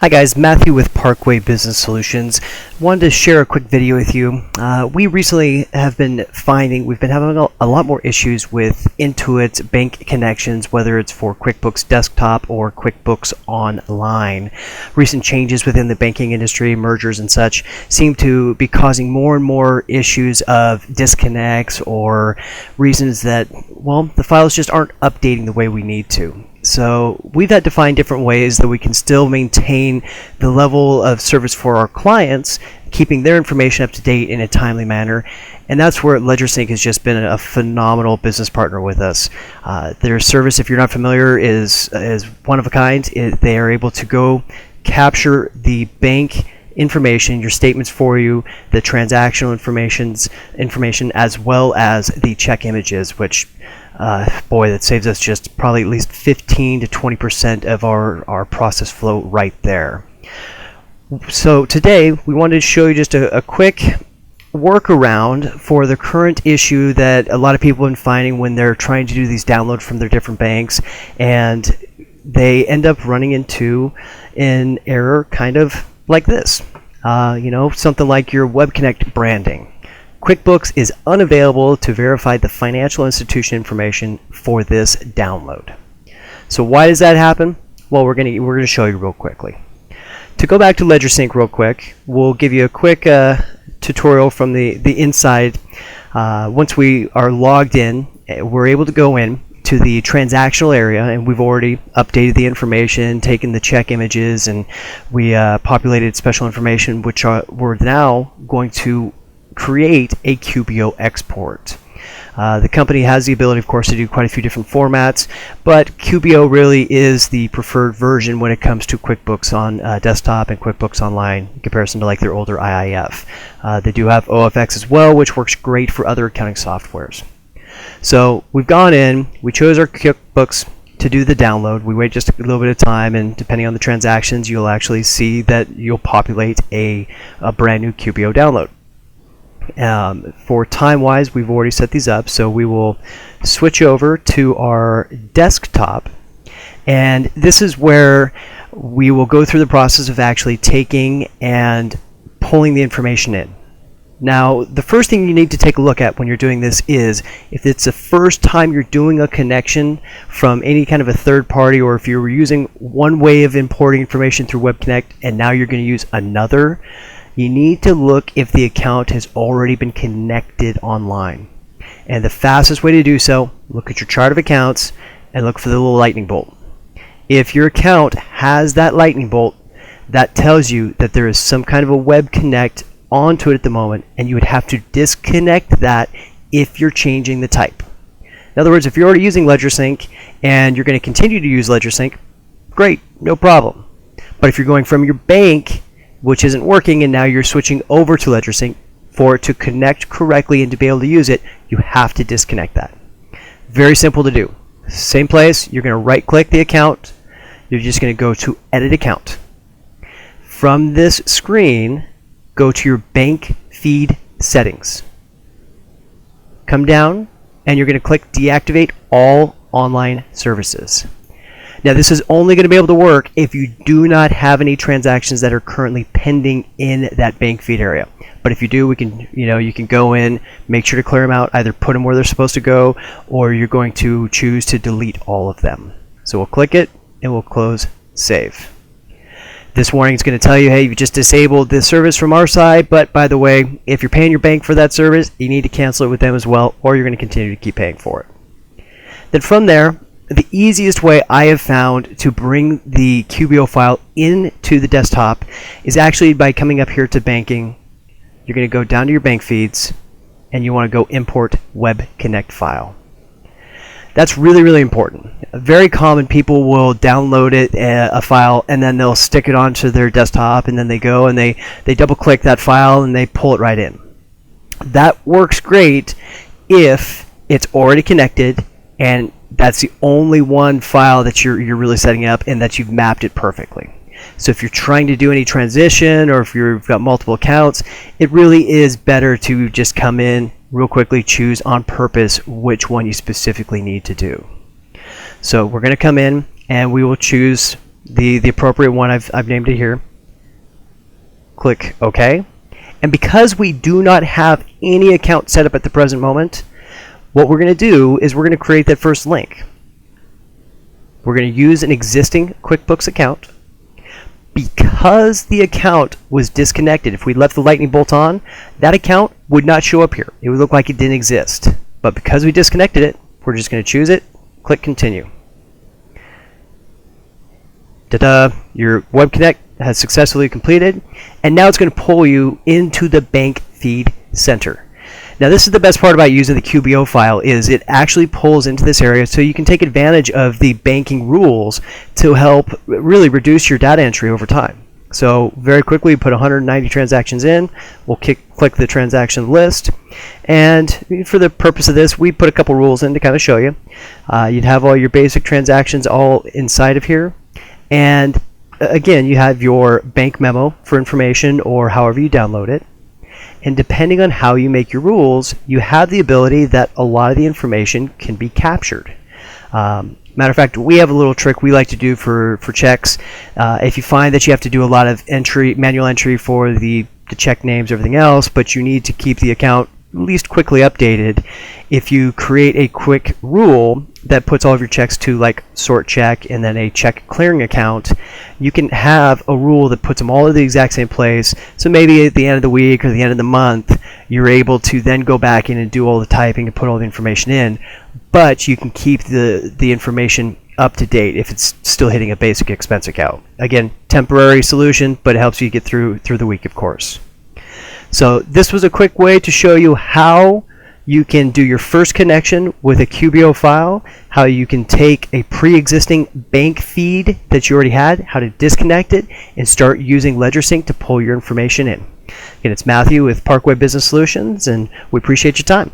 Hi guys, Matthew with Parkway Business Solutions. Wanted to share a quick video with you. We recently have been finding we've been having a lot more issues with Intuit's bank connections, whether it's for QuickBooks Desktop or QuickBooks Online. Recent changes within the banking industry, mergers and such, seem to be causing more and more issues of disconnects or reasons that, well, the files just aren't updating the way we need to. So we've had to find different ways that we can still maintain the level of service for our clients, keeping their information up to date in a timely manner. And that's where Ledgersync has just been a phenomenal business partner with us. Their service, if you're not familiar, is one of a kind. They are able to go capture the bank information, your statements for you, the transactional information, as well as the check images, which boy, that saves us just probably at least 15 to 20% of our process flow right there. So today we wanted to show you just a quick workaround for the current issue that a lot of people have been finding when they're trying to do these downloads from their different banks, and they end up running into an error kind of like this. Something like your Web Connect branding. QuickBooks is unavailable to verify the financial institution information for this download. So why does that happen? Well, we're gonna show you real quickly. To go back to Ledgersync real quick, we'll give you a quick tutorial from the inside. Once we are logged in, we're able to go in to the transactional area, and we've already updated the information, taken the check images, and we populated special information, which we're now going to create a QBO export. The company has the ability, of course, to do quite a few different formats, but QBO really is the preferred version when it comes to QuickBooks on desktop and QuickBooks Online in comparison to like their older IIF. They do have OFX as well, which works great for other accounting softwares. So we've gone in, we chose our QuickBooks to do the download. We wait just a little bit of time, and depending on the transactions, you'll actually see that you'll populate a brand new QBO download. For time-wise, we've already set these up, so we will switch over to our desktop, and this is where we will go through the process of actually taking and pulling the information in. Now, the first thing you need to take a look at when you're doing this is if it's the first time you're doing a connection from any kind of a third party, or if you were using one way of importing information through Web Connect and now you're going to use another, you need to look if the account has already been connected online. And the fastest way to do so, look at your chart of accounts and look for the little lightning bolt. If your account has that lightning bolt, that tells you that there is some kind of a Web Connect onto it at the moment, and you would have to disconnect that if you're changing the type. In other words, if you're already using Ledgersync and you're going to continue to use Ledgersync, great, no problem. But if you're going from your bank, which isn't working, and now you're switching over to Ledgersync, for it to connect correctly and to be able to use it, you have to disconnect that. Very simple to do. Same place, you're going to right click the account, you're just going to go to Edit Account. From this screen, go to your bank feed settings. Come down, and you're going to click Deactivate All Online Services. Now, this is only going to be able to work if you do not have any transactions that are currently pending in that bank feed area. But if you do, we can, you can go in, make sure to clear them out, either put them where they're supposed to go, or you're going to choose to delete all of them. So we'll click it, and we'll close Save. This warning is going to tell you, hey, you just disabled this service from our side, but by the way, if you're paying your bank for that service, you need to cancel it with them as well, or you're going to continue to keep paying for it. Then from there, the easiest way I have found to bring the QBO file into the desktop is actually by coming up here to banking. You're going to go down to your bank feeds, and you want to go Import Web Connect File. That's really, really important. Very common, people will download it, a file, and then they'll stick it onto their desktop, and then they go and they double click that file and they pull it right in. That works great if it's already connected and that's the only one file that you're really setting up and that you've mapped it perfectly. So if you're trying to do any transition, or if you've got multiple accounts, it really is better to just come in real quickly, choose on purpose which one you specifically need to do. So we're going to come in and we will choose the appropriate one. I've named it here. Click OK. And because we do not have any account set up at the present moment, what we're going to do is we're going to create that first link. We're going to use an existing QuickBooks account. Because the account was disconnected, if we left the lightning bolt on, that account would not show up here. It would look like it didn't exist. But because we disconnected it, we're just going to choose it, click continue. Ta-da! Your web connect has successfully completed, and now it's going to pull you into the bank feed center. Now this is the best part about using the QBO file, is it actually pulls into this area so you can take advantage of the banking rules to help really reduce your data entry over time. So very quickly put 190 transactions in, we'll click the transaction list, and for the purpose of this we put a couple rules in to kind of show you. You'd have all your basic transactions all inside of here, and again you have your bank memo for information or however you download it. And depending on how you make your rules, you have the ability that a lot of the information can be captured. Matter of fact, we have a little trick we like to do for checks. If you find that you have to do a lot of manual entry for the check names, everything else, but you need to keep the account at least quickly updated, if you create a quick rule that puts all of your checks to like sort check and then a check clearing account, you can have a rule that puts them all in the exact same place. So maybe at the end of the week or the end of the month, you're able to then go back in and do all the typing and put all the information in, but you can keep the information up to date if it's still hitting a basic expense account. Again, temporary solution, but it helps you get through the week, of course. So this was a quick way to show you how you can do your first connection with a QBO file, how you can take a pre-existing bank feed that you already had, how to disconnect it, and start using Ledgersync to pull your information in. Again, it's Matthew with Parkway Business Solutions, and we appreciate your time.